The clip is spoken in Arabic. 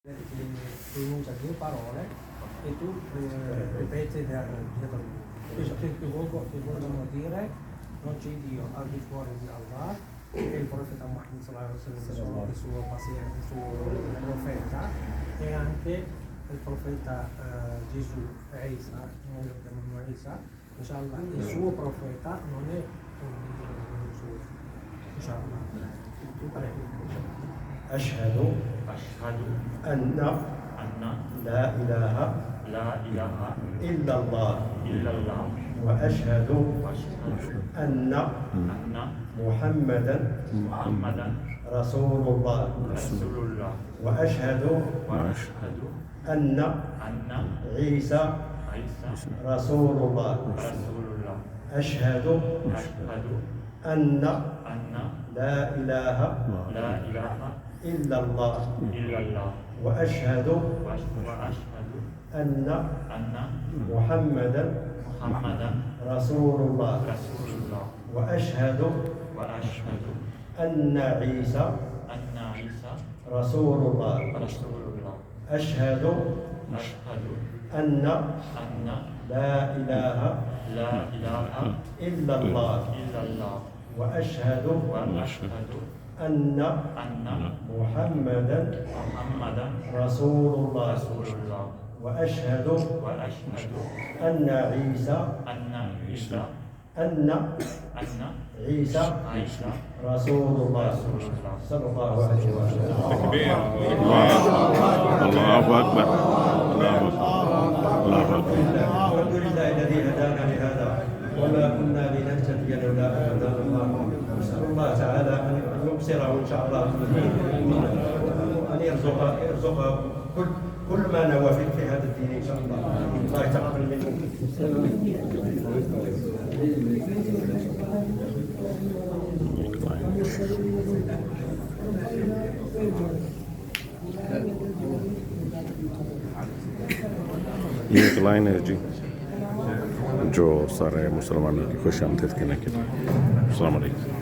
pronuncia due parole e tu ripeti dietro lui. Che vogliono dire non c'è Dio al di fuori di Allah e il profeta Muhammad sallallahu alaihi wasallam il suo paziente, il suo profeta e anche il profeta Gesù, Isa, noi lo chiamiamo Isa, inshallah, il suo profeta non è un Dio solo, inshallah. أشهد أن لا إله إلا الله وأشهد أن محمدا رسول الله وأشهد أن عيسى رسول الله أشهد أن لا إله إلا الله وأشهد أن محمدا رسول الله وأشهد أن عيسى رسول الله أشهد أن لا إله إلا الله وأشهد أن محمدا رسول الله وأشهد أن عيسى رسول الله صلى الله عليه وسلم. الله أكبر. الله أكبر. الحمد لله الذي هدانا لهذا وما كنا لنهتدي لولا أن هدانا الله. نسأل الله تعالى أن يبصره إن شاء الله أن يرزق كل ما نوى في هذا الدين إن شاء الله. الله يتقبل منه. ये एक लाइन है जी जो सारे मुसलमानों की खुश आमदीद के लिए। अस्सलाम वालेकुम।